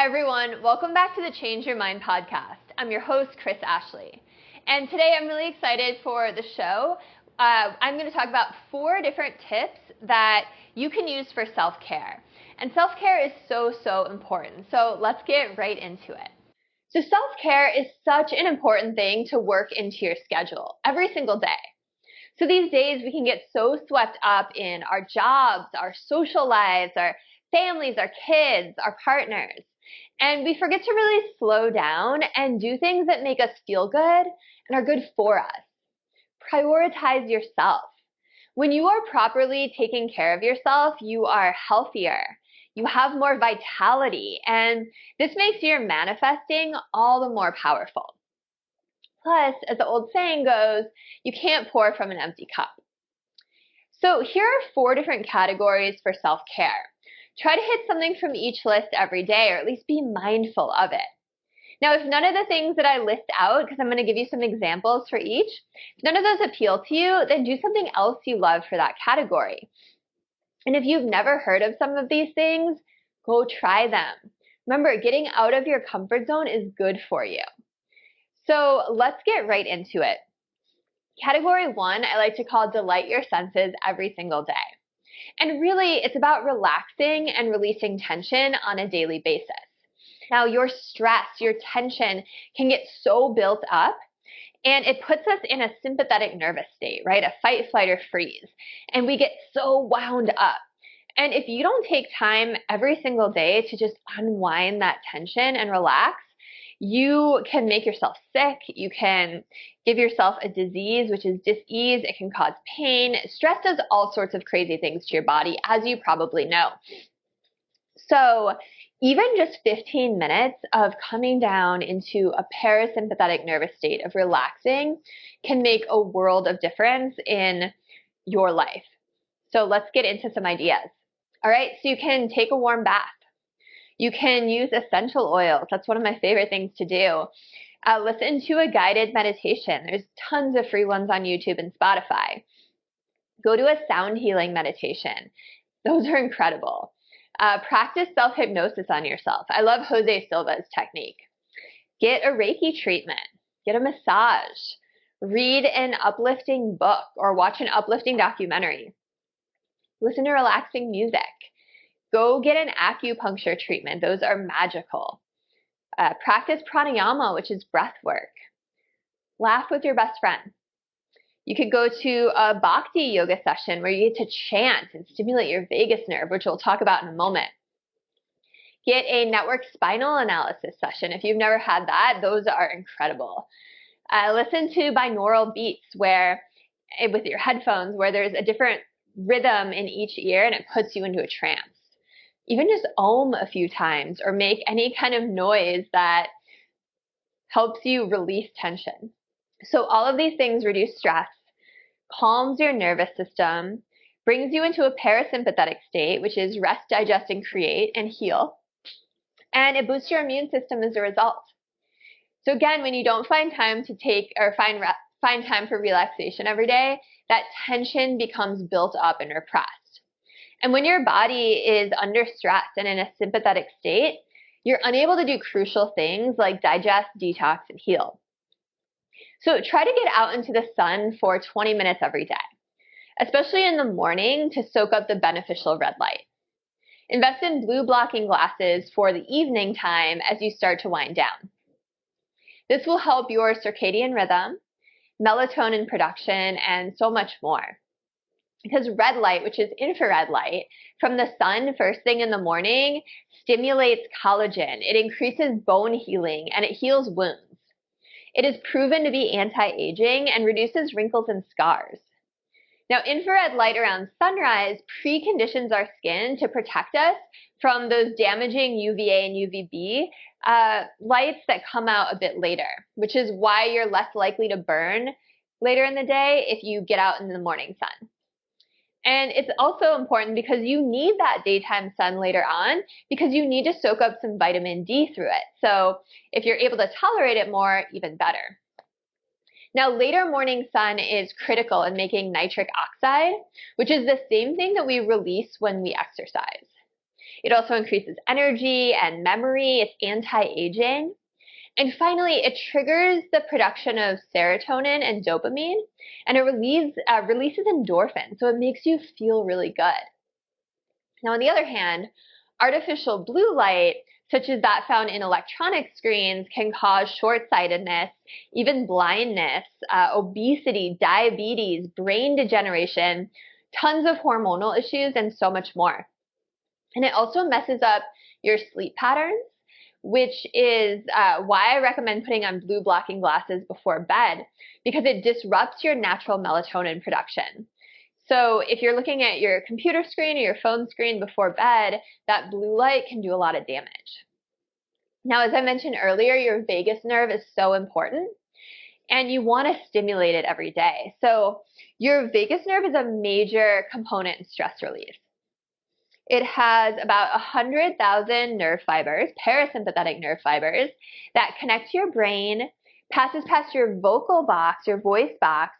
Hi everyone, welcome back to the Change Your Mind podcast. I'm your host, Chris Ashley. And today I'm really excited for the show. I'm going to talk about 4 different tips that you can use for self-care. And self-care is so important, so let's get right into it. So self-care is such an important thing to work into your schedule every single day. So these days we can get so swept up in our jobs, our social lives, our families, our kids, our partners. And we forget to really slow down and do things that make us feel good and are good for us. Prioritize yourself. When you are properly taking care of yourself, you are healthier. You have more vitality, and this makes your manifesting all the more powerful. Plus, as the old saying goes, you can't pour from an empty cup. So here are 4 different categories for self-care. Try to hit something from each list every day, or at least be mindful of it. Now, if none of the things that I list out, because I'm going to give you some examples for each, if none of those appeal to you, then do something else you love for that category. And if you've never heard of some of these things, go try them. Remember, getting out of your comfort zone is good for you. So let's get right into it. Category 1, I like to call delight your senses every single day. And really, it's about relaxing and releasing tension on a daily basis. Now, your stress, your tension can get so built up, and it puts us in a sympathetic nervous state, right? A fight, flight, or freeze. And we get so wound up. And if you don't take time every single day to just unwind that tension and relax, you can make yourself sick. You can give yourself a disease, which is dis-ease. It can cause pain. Stress does all sorts of crazy things to your body, as you probably know. So even just 15 minutes of coming down into a parasympathetic nervous state of relaxing can make a world of difference in your life. So let's get into some ideas. All right, so you can take a warm bath. You can use essential oils. That's one of my favorite things to do. Listen to a guided meditation. There's tons of free ones on YouTube and Spotify. Go to a sound healing meditation. Those are incredible. Practice self-hypnosis on yourself. I love Jose Silva's technique. Get a Reiki treatment. Get a massage. Read an uplifting book or watch an uplifting documentary. Listen to relaxing music. Go get an acupuncture treatment. Those are magical. Practice pranayama, which is breath work. Laugh with your best friend. You could go to a bhakti yoga session where you get to chant and stimulate your vagus nerve, which we'll talk about in a moment. Get a network spinal analysis session. If you've never had that, those are incredible. Listen to binaural beats with your headphones where there's a different rhythm in each ear and it puts you into a trance. Even just a few times or make any kind of noise that helps you release tension. So all of these things reduce stress, calms your nervous system, brings you into a parasympathetic state, which is rest, digest, and create and heal. And it boosts your immune system as a result. So again, when you don't find time to find time for relaxation every day, that tension becomes built up and repressed. And when your body is under stress and in a sympathetic state, you're unable to do crucial things like digest, detox, and heal. So try to get out into the sun for 20 minutes every day, especially in the morning to soak up the beneficial red light. Invest in blue blocking glasses for the evening time as you start to wind down. This will help your circadian rhythm, melatonin production, and so much more. Because red light, which is infrared light, from the sun first thing in the morning, stimulates collagen. It increases bone healing, and it heals wounds. It is proven to be anti-aging and reduces wrinkles and scars. Now, infrared light around sunrise preconditions our skin to protect us from those damaging UVA and UVB lights that come out a bit later, which is why you're less likely to burn later in the day if you get out in the morning sun. And it's also important because you need that daytime sun later on because you need to soak up some vitamin D through it. So if you're able to tolerate it more, even better. Now, later morning sun is critical in making nitric oxide, which is the same thing that we release when we exercise. It also increases energy and memory. It's anti-aging. And finally, it triggers the production of serotonin and dopamine, and it releases endorphins, so it makes you feel really good. Now, on the other hand, artificial blue light, such as that found in electronic screens, can cause short-sightedness, even blindness, obesity, diabetes, brain degeneration, tons of hormonal issues, and so much more. And it also messes up your sleep patterns, which is why I recommend putting on blue blocking glasses before bed, because it disrupts your natural melatonin production. So if you're looking at your computer screen or your phone screen before bed, that blue light can do a lot of damage. Now, as I mentioned earlier, your vagus nerve is so important, and you want to stimulate it every day. So your vagus nerve is a major component in stress relief. It has about 100,000 nerve fibers, parasympathetic nerve fibers, that connect to your brain, passes past your vocal box, your voice box,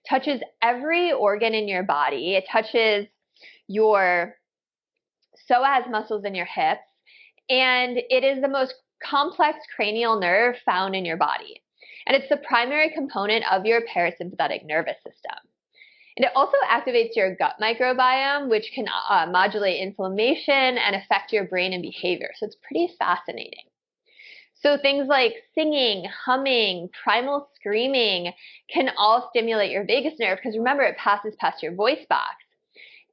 touches every organ in your body. It touches your psoas muscles in your hips, and it is the most complex cranial nerve found in your body. And it's the primary component of your parasympathetic nervous system. And it also activates your gut microbiome, which can modulate inflammation and affect your brain and behavior. So it's pretty fascinating. So things like singing, humming, primal screaming can all stimulate your vagus nerve, because remember, it passes past your voice box.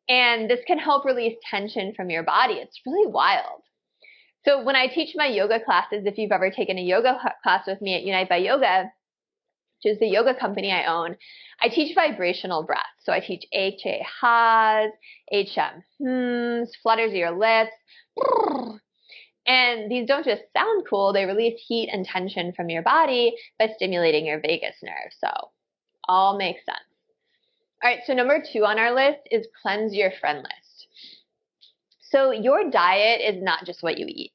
And this can help release tension from your body. It's really wild. So when I teach my yoga classes, if you've ever taken a yoga class with me at Unite by Yoga, which is the yoga company I own, I teach vibrational breath. So I teach HA ha's, HM hms, flutters of your lips. And these don't just sound cool, they release heat and tension from your body by stimulating your vagus nerve. So all makes sense. All right, so number 2 on our list is cleanse your friend list. So your diet is not just what you eat.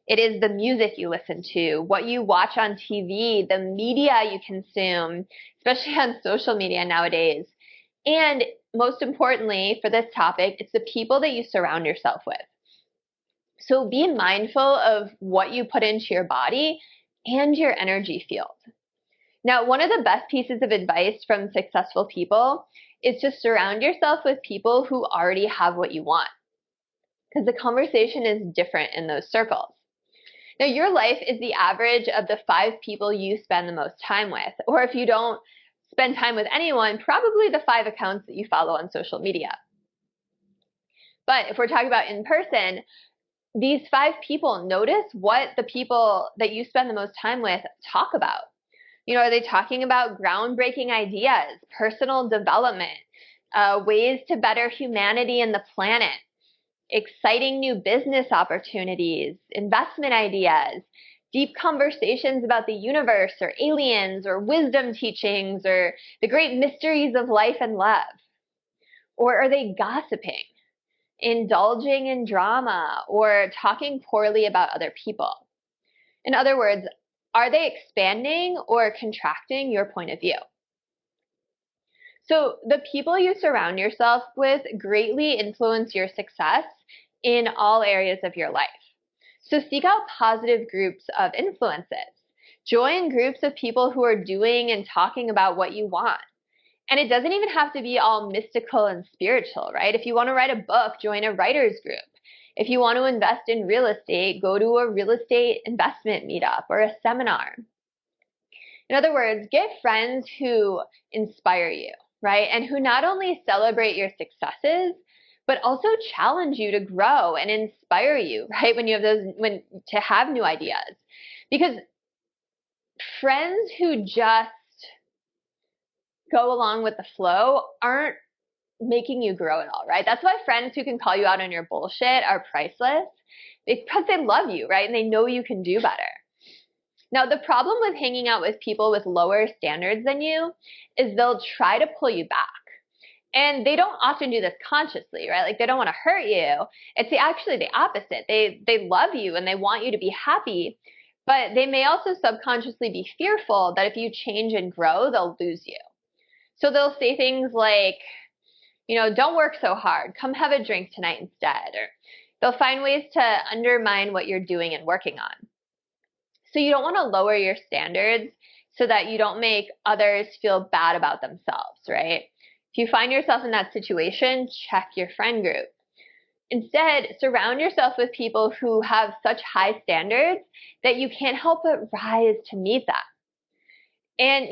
It is the music you listen to, what you watch on TV, the media you consume, especially on social media nowadays. And most importantly, for this topic, it's the people that you surround yourself with. So be mindful of what you put into your body and your energy field. Now, one of the best pieces of advice from successful people is to surround yourself with people who already have what you want, because the conversation is different in those circles. Now, your life is the average of the 5 people you spend the most time with, or if you don't spend time with anyone, probably the 5 accounts that you follow on social media. But if we're talking about in person, these 5 people, notice what the people that you spend the most time with talk about. You know, are they talking about groundbreaking ideas, personal development, ways to better humanity and the planet, exciting new business opportunities, investment ideas, deep conversations about the universe or aliens or wisdom teachings or the great mysteries of life and love? Or are they gossiping, indulging in drama, or talking poorly about other people? In other words, are they expanding or contracting your point of view? So the people you surround yourself with greatly influence your success in all areas of your life. So seek out positive groups of influences. Join groups of people who are doing and talking about what you want. And it doesn't even have to be all mystical and spiritual, right? If you want to write a book, join a writer's group. If you want to invest in real estate, go to a real estate investment meetup or a seminar. In other words, get friends who inspire you, right? And who not only celebrate your successes, but also challenge you to grow and inspire you, right? When you have to have new ideas. Because friends who just go along with the flow aren't making you grow at all, right? That's why friends who can call you out on your bullshit are priceless, because they love you, right? And they know you can do better. Now, the problem with hanging out with people with lower standards than you is they'll try to pull you back. And they don't often do this consciously, right? Like, they don't want to hurt you. It's actually the opposite. They love you and they want you to be happy, but they may also subconsciously be fearful that if you change and grow, they'll lose you. So they'll say things like, you know, don't work so hard. Come have a drink tonight instead. Or They'll find ways to undermine what you're doing and working on. So you don't want to lower your standards so that you don't make others feel bad about themselves, right? If you find yourself in that situation, check your friend group. Instead, surround yourself with people who have such high standards that you can't help but rise to meet them. And,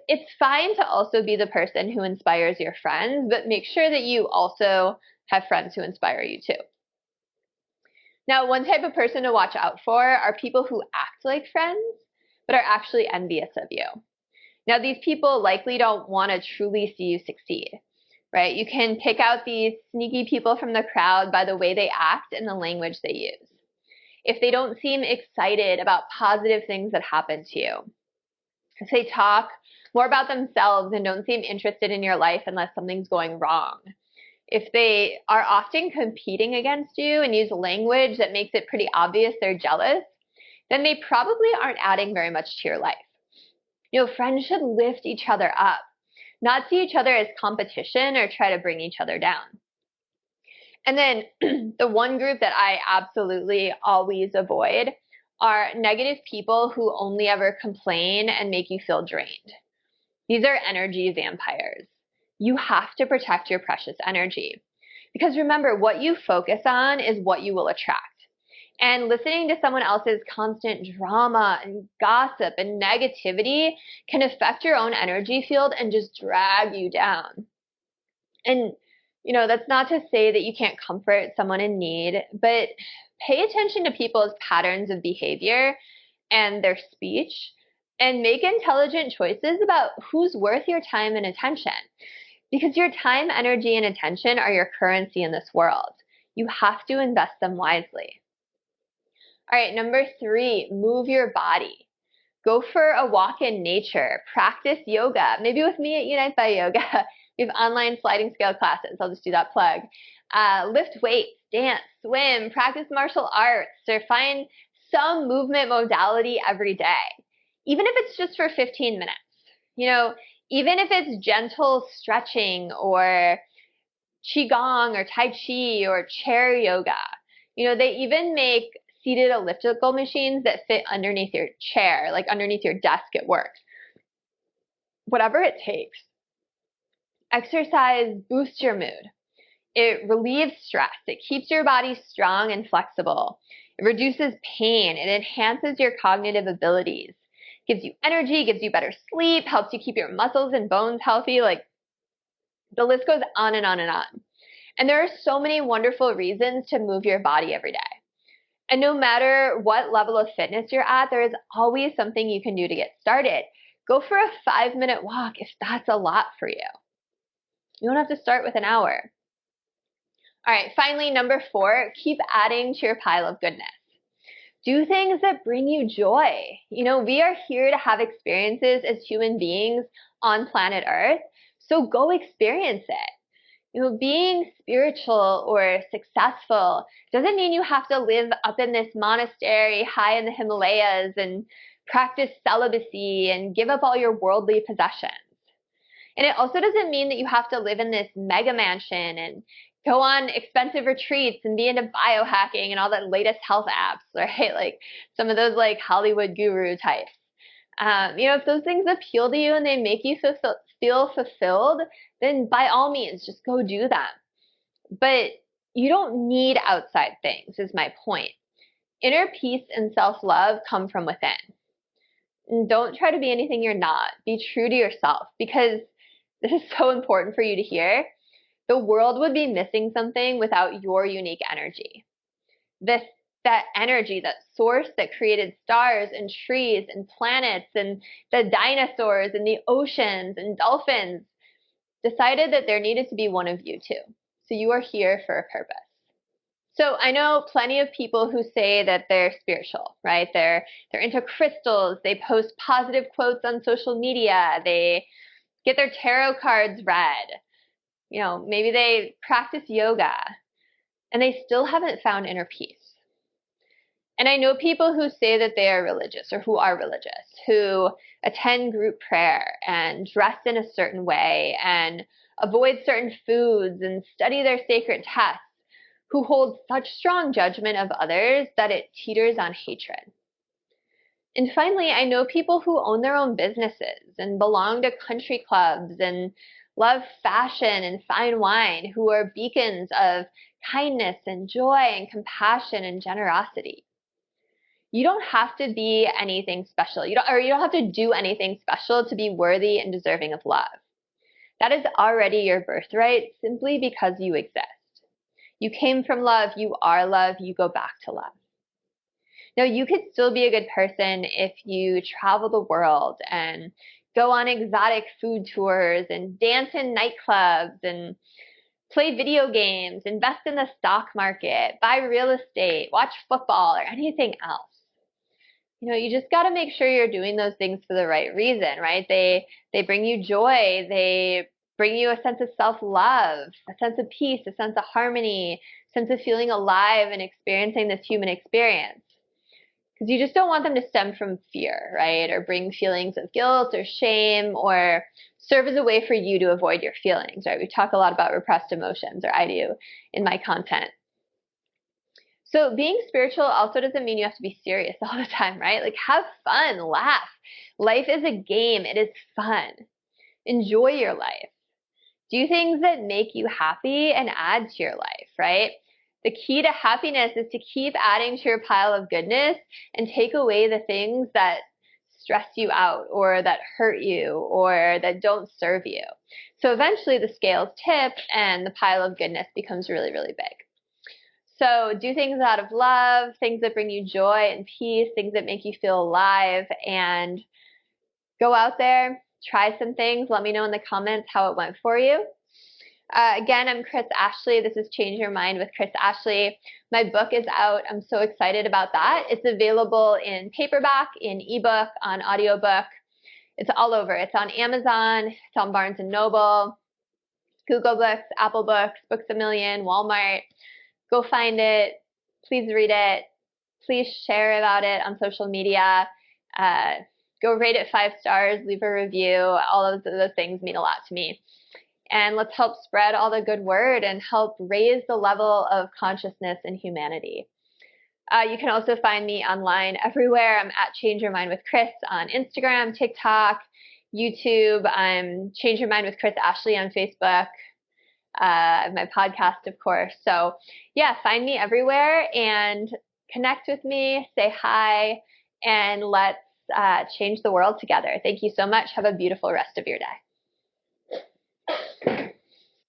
it's fine to also be the person who inspires your friends, but make sure that you also have friends who inspire you too. Now, one type of person to watch out for are people who act like friends, but are actually envious of you. Now, these people likely don't want to truly see you succeed, right? You can pick out these sneaky people from the crowd by the way they act and the language they use. If they don't seem excited about positive things that happen to you, if they talk more about themselves and don't seem interested in your life unless something's going wrong, if they are often competing against you and use language that makes it pretty obvious they're jealous, then they probably aren't adding very much to your life. Friends should lift each other up, not see each other as competition or try to bring each other down. And then the one group that I absolutely always avoid are negative people who only ever complain and make you feel drained. These are energy vampires. You have to protect your precious energy. Because remember, what you focus on is what you will attract. And listening to someone else's constant drama and gossip and negativity can affect your own energy field and just drag you down. And, that's not to say that you can't comfort someone in need, but pay attention to people's patterns of behavior and their speech and make intelligent choices about who's worth your time and attention. Because your time, energy, and attention are your currency in this world. You have to invest them wisely. All right, number 3, move your body. Go for a walk in nature. Practice yoga. Maybe with me at Unite by Yoga. We have online sliding scale classes. I'll just do that plug. Lift weights, dance, swim, practice martial arts, or find some movement modality every day. Even if it's just for 15 minutes. Even if it's gentle stretching or qigong or tai chi or chair yoga. They even make seated elliptical machines that fit underneath your chair, like underneath your desk at work. Whatever it takes. Exercise boosts your mood. It relieves stress. It keeps your body strong and flexible. It reduces pain. It enhances your cognitive abilities. Gives you energy, gives you better sleep, helps you keep your muscles and bones healthy. Like, the list goes on and on and on. And there are so many wonderful reasons to move your body every day. And no matter what level of fitness you're at, there is always something you can do to get started. Go for a 5-minute walk if that's a lot for you. You don't have to start with an hour. All right, finally, number 4, keep adding to your pile of goodness. Do things that bring you joy. We are here to have experiences as human beings on planet Earth, so go experience it. Being spiritual or successful doesn't mean you have to live up in this monastery high in the Himalayas and practice celibacy and give up all your worldly possessions. And it also doesn't mean that you have to live in this mega mansion and go on expensive retreats and be into biohacking and all that latest health apps, right? Like some of those like Hollywood guru types. If those things appeal to you and they make you feel fulfilled, then by all means, just go do them. But you don't need outside things, is my point. Inner peace and self-love come from within. And don't try to be anything you're not. Be true to yourself, because this is so important for you to hear. The world would be missing something without your unique energy. That energy, that source that created stars and trees and planets and the dinosaurs and the oceans and dolphins, decided that there needed to be one of you too. So you are here for a purpose. So I know plenty of people who say that they're spiritual, right? They're into crystals. They post positive quotes on social media. They get their tarot cards read. Maybe they practice yoga, and they still haven't found inner peace. And I know people who say that they are religious or who are religious, who attend group prayer and dress in a certain way and avoid certain foods and study their sacred texts, who hold such strong judgment of others that it teeters on hatred. And finally, I know people who own their own businesses and belong to country clubs and love fashion and fine wine, who are beacons of kindness and joy and compassion and generosity. You don't have to be anything special. You don't have to do anything special to be worthy and deserving of love. That is already your birthright simply because you exist. You came from love, you are love, you go back to love. Now, you could still be a good person if you travel the world and go on exotic food tours and dance in nightclubs and play video games, invest in the stock market, buy real estate, watch football, or anything else. You just got to make sure you're doing those things for the right reason, right? They bring you joy. They bring you a sense of self-love, a sense of peace, a sense of harmony, a sense of feeling alive and experiencing this human experience. Because you just don't want them to stem from fear, right? Or bring feelings of guilt or shame or serve as a way for you to avoid your feelings, right? We talk a lot about repressed emotions, or I do in my content. So being spiritual also doesn't mean you have to be serious all the time, right? Like, have fun, laugh. Life is a game. It is fun. Enjoy your life. Do things that make you happy and add to your life, right? The key to happiness is to keep adding to your pile of goodness and take away the things that stress you out or that hurt you or that don't serve you. So eventually the scales tip and the pile of goodness becomes really, really big. So do things out of love, things that bring you joy and peace, things that make you feel alive, and go out there, try some things. Let me know in the comments how it went for you. Again, I'm Chris Ashley. This is Change Your Mind with Chris Ashley. My book is out. I'm so excited about that. It's available in paperback, in ebook, on audiobook. It's all over. It's on Amazon. It's on Barnes & Noble, Google Books, Apple Books, Books A Million, Walmart. Go find it. Please read it. Please share about it on social media. Go rate it 5 stars. Leave a review. All of those things mean a lot to me. And let's help spread all the good word and help raise the level of consciousness in humanity. You can also find me online everywhere. I'm at Change Your Mind with Chris on Instagram, TikTok, YouTube. I'm Change Your Mind with Chris Ashley on Facebook. My podcast, of course. So yeah, find me everywhere and connect with me, say hi, and let's change the world together. Thank you so much. Have a beautiful rest of your day.